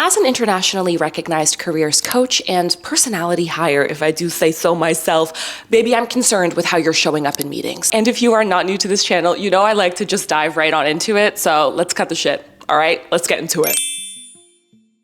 As an internationally recognized careers coach and personality hire, if I do say so myself, baby, I'm concerned with how you're showing up in meetings. And if you are not new to this channel, you know I like to just dive right on into it, so let's cut the shit. All right, let's get into it.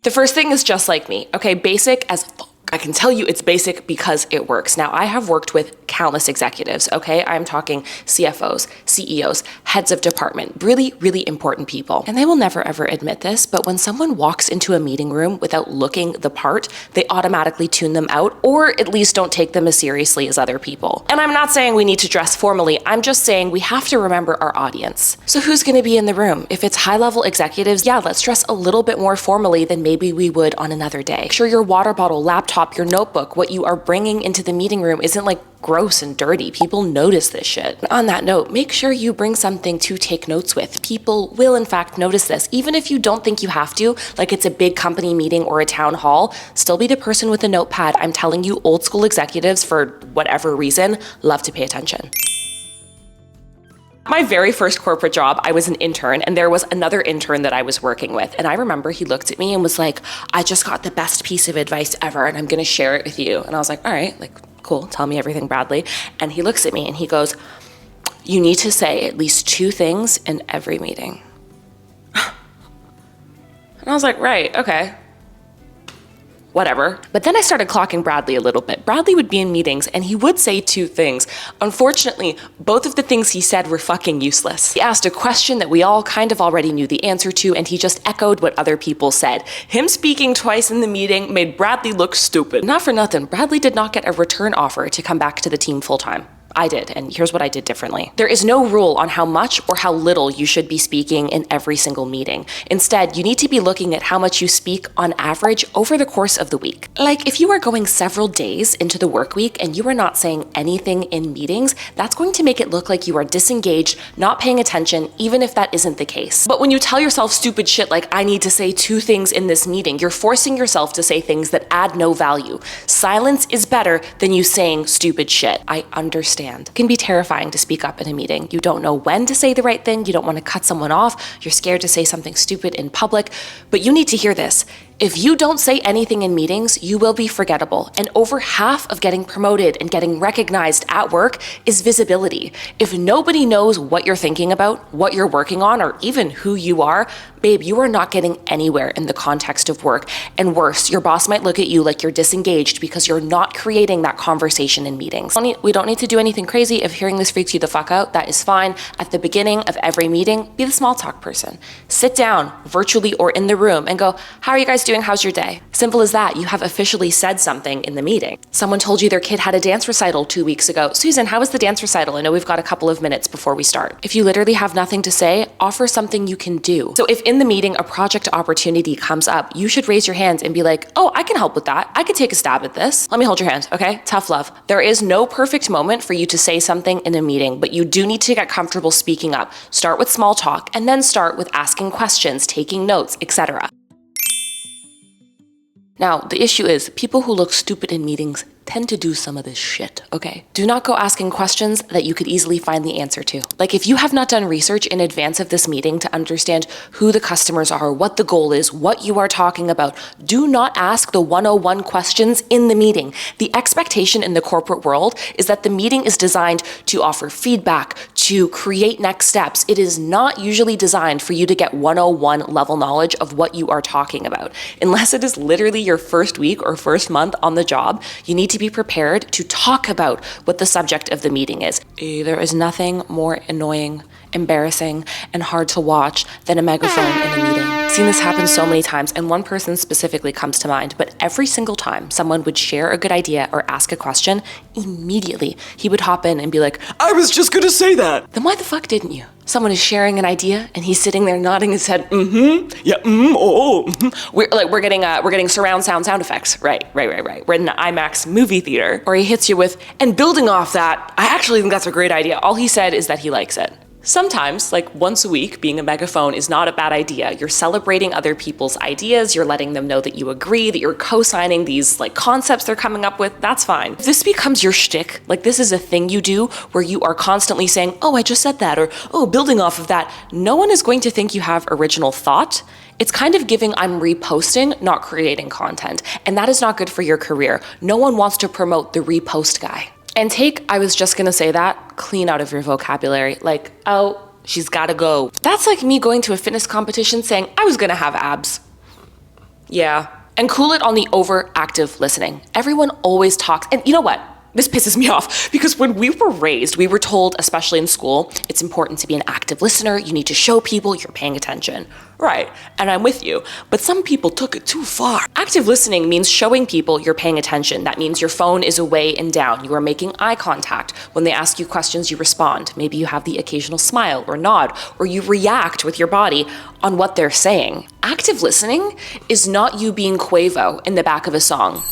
The first thing is just like me, okay? Basic as fuck. I can tell you it's basic because it works. Now, I have worked with countless executives, okay? I'm talking CFOs, CEOs, heads of department, really, really important people. And they will never ever admit this, but when someone walks into a meeting room without looking the part, they automatically tune them out or at least don't take them as seriously as other people. And I'm not saying we need to dress formally, I'm just saying we have to remember our audience. So who's gonna be in the room? If it's high-level executives, yeah, let's dress a little bit more formally than maybe we would on another day. Make sure your water bottle, laptop, your notebook, what you are bringing into the meeting room isn't like gross and dirty. People notice this shit. On that note, make sure you bring something to take notes with. People will in fact notice this. Even if you don't think you have to, like it's a big company meeting or a town hall, still be the person with a notepad. I'm telling you, old school executives, for whatever reason, love to pay attention. My very first corporate job, I was an intern, and there was another intern that I was working with. And I remember he looked at me and was like, I just got the best piece of advice ever, and I'm gonna share it with you. And I was like, all right, like, cool, tell me everything, Bradley. And he looks at me and he goes, you need to say at least 2 things in every meeting. And I was like, right, okay. Whatever. But then I started clocking Bradley a little bit. Bradley would be in meetings and he would say 2 things. Unfortunately, both of the things he said were fucking useless. He asked a question that we all kind of already knew the answer to, and he just echoed what other people said. Him speaking twice in the meeting made Bradley look stupid. Not for nothing, Bradley did not get a return offer to come back to the team full time. I did, and here's what I did differently. There is no rule on how much or how little you should be speaking in every single meeting. Instead, you need to be looking at how much you speak on average over the course of the week. Like, if you are going several days into the work week and you are not saying anything in meetings, that's going to make it look like you are disengaged, not paying attention, even if that isn't the case. But when you tell yourself stupid shit like, I need to say 2 things in this meeting, you're forcing yourself to say things that add no value. Silence is better than you saying stupid shit. I understand. It can be terrifying to speak up in a meeting. You don't know when to say the right thing, you don't want to cut someone off, you're scared to say something stupid in public, but you need to hear this. If you don't say anything in meetings, you will be forgettable. And over half of getting promoted and getting recognized at work is visibility. If nobody knows what you're thinking about, what you're working on, or even who you are, babe, you are not getting anywhere in the context of work. And worse, your boss might look at you like you're disengaged because you're not creating that conversation in meetings. We don't need to do anything crazy. If hearing this freaks you the fuck out, that is fine. At the beginning of every meeting, be the small talk person. Sit down, virtually or in the room, and go, how are you guys doing? How's your day? Simple as that. You have officially said something in the meeting. Someone told you their kid had a dance recital 2 weeks ago. Susan, how was the dance recital? I know we've got a couple of minutes before we start. If you literally have nothing to say, offer something you can do. So if in the meeting a project opportunity comes up, you should raise your hands and be like, oh, I can help with that. I could take a stab at this. Let me hold your hand, okay? Tough love. There is no perfect moment for you to say something in a meeting, but you do need to get comfortable speaking up. Start with small talk and then start with asking questions, taking notes, etc. Now, the issue is people who look stupid in meetings tend to do some of this shit, okay? Do not go asking questions that you could easily find the answer to. Like, if you have not done research in advance of this meeting to understand who the customers are, what the goal is, what you are talking about, do not ask the 101 questions in the meeting. The expectation in the corporate world is that the meeting is designed to offer feedback, to create next steps. It is not usually designed for you to get 101 level knowledge of what you are talking about. Unless it is literally your first week or first month on the job, you need to be prepared to talk about what the subject of the meeting is. There is nothing more annoying, embarrassing, and hard to watch than a megaphone in a meeting. I've seen this happen so many times, and one person specifically comes to mind, but every single time someone would share a good idea or ask a question, immediately he would hop in and be like, I was just gonna say that. Then why the fuck didn't you? Someone is sharing an idea and he's sitting there nodding his head, yeah, oh. We're getting surround sound effects. Right. We're in an IMAX movie theater. Or he hits you with, and building off that, I actually think that's a great idea. All he said is that he likes it. Sometimes, like once a week, being a megaphone is not a bad idea. You're celebrating other people's ideas, you're letting them know that you agree, that you're co-signing these like concepts they're coming up with, that's fine. If this becomes your shtick, like this is a thing you do where you are constantly saying, oh, I just said that, or oh, building off of that, no one is going to think you have original thought, It's kind of giving I'm reposting, not creating content. And that is not good for your career. No one wants to promote the repost guy. And take, I was just gonna say that, clean out of your vocabulary. Like, oh, she's gotta go. That's like me going to a fitness competition saying I was gonna have abs. Yeah. And cool it on the overactive listening. Everyone always talks. And you know what? This pisses me off because when we were raised, we were told, especially in school, it's important to be an active listener. You need to show people you're paying attention. Right, and I'm with you, but some people took it too far. Active listening means showing people you're paying attention. That means your phone is away and down. You are making eye contact. When they ask you questions, you respond. Maybe you have the occasional smile or nod, or you react with your body on what they're saying. Active listening is not you being Quavo in the back of a song.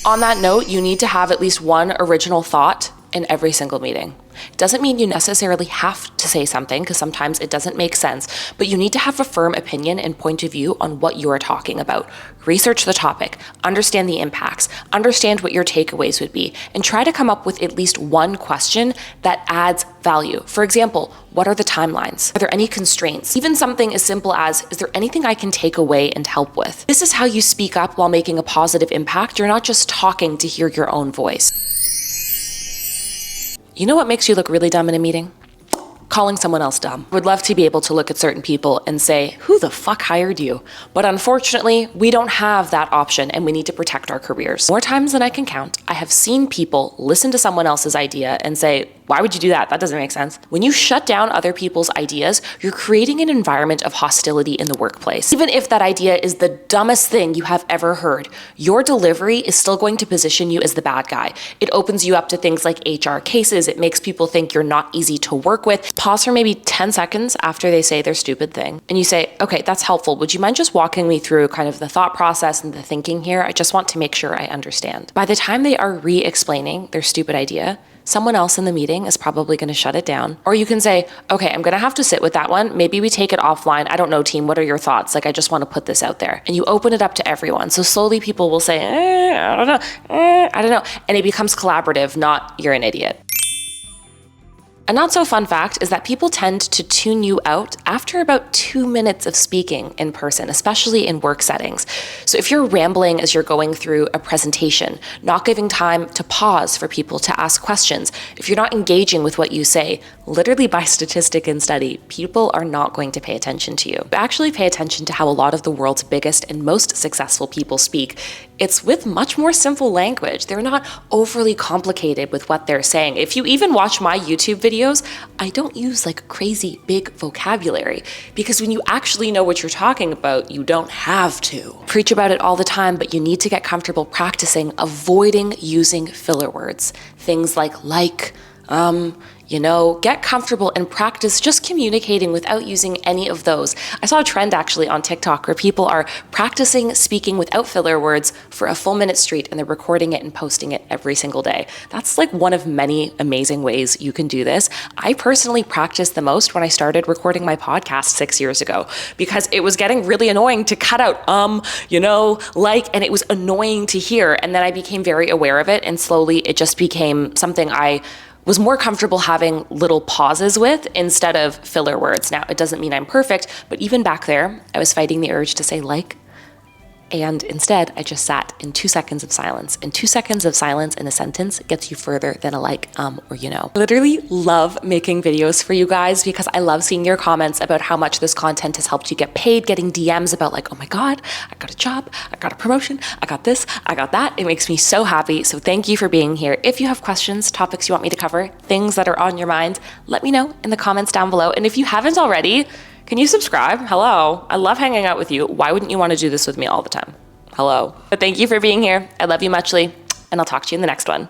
On that note, you need to have at least one original thought in every single meeting. It doesn't mean you necessarily have to say something, because sometimes it doesn't make sense, but you need to have a firm opinion and point of view on what you are talking about. Research the topic, understand the impacts, understand what your takeaways would be, and try to come up with at least one question that adds value. For example, what are the timelines? Are there any constraints? Even something as simple as, is there anything I can take away and help with? This is how you speak up while making a positive impact. You're not just talking to hear your own voice. You know what makes you look really dumb in a meeting? Calling someone else dumb. Would love to be able to look at certain people and say, who the fuck hired you? But unfortunately, we don't have that option and we need to protect our careers. More times than I can count, I have seen people listen to someone else's idea and say, why would you do that? That doesn't make sense. When you shut down other people's ideas, you're creating an environment of hostility in the workplace. Even if that idea is the dumbest thing you have ever heard, your delivery is still going to position you as the bad guy. It opens you up to things like HR cases. It makes people think you're not easy to work with. Pause for maybe 10 seconds after they say their stupid thing. And you say, okay, that's helpful. Would you mind just walking me through kind of the thought process and the thinking here? I just want to make sure I understand. By the time they are re-explaining their stupid idea, someone else in the meeting is probably going to shut it down. Or you can say, okay, I'm going to have to sit with that one. Maybe we take it offline. I don't know, team. What are your thoughts? Like, I just want to put this out there. And you open it up to everyone. So slowly people will say, I don't know, I don't know. And it becomes collaborative, not you're an idiot. A not so fun fact is that people tend to tune you out after about 2 minutes of speaking in person, especially in work settings. So if you're rambling as you're going through a presentation, not giving time to pause for people to ask questions, if you're not engaging with what you say, literally by statistic and study, people are not going to pay attention to you. But actually pay attention to how a lot of the world's biggest and most successful people speak. It's with much more simple language. They're not overly complicated with what they're saying. If you even watch my YouTube videos, I don't use like crazy big vocabulary, because when you actually know what you're talking about, you don't have to. Preach about it all the time, but you need to get comfortable practicing avoiding using filler words. Things like, get comfortable and practice just communicating without using any of those. I saw a trend actually on TikTok where people are practicing speaking without filler words for a full minute straight, and they're recording it and posting it every single day. That's like one of many amazing ways you can do this. I personally practiced the most when I started recording my podcast 6 years ago, because it was getting really annoying to cut out, and it was annoying to hear. And then I became very aware of it, and slowly it just became something I was more comfortable having little pauses with instead of filler words. Now, it doesn't mean I'm perfect, but even back there, I was fighting the urge to say and instead I just sat in 2 seconds of silence. And 2 seconds of silence in a sentence gets you further than a I literally love making videos for you guys, because I love seeing your comments about how much this content has helped you get paid, getting DMs about like, oh my God, I got a job, I got a promotion, I got this, I got that. It makes me so happy. So thank you for being here. If you have questions, topics you want me to cover, things that are on your mind, let me know in the comments down below. And if you haven't already, can you subscribe? Hello. I love hanging out with you. Why wouldn't you want to do this with me all the time? Hello. But thank you for being here. I love you muchly, and I'll talk to you in the next one.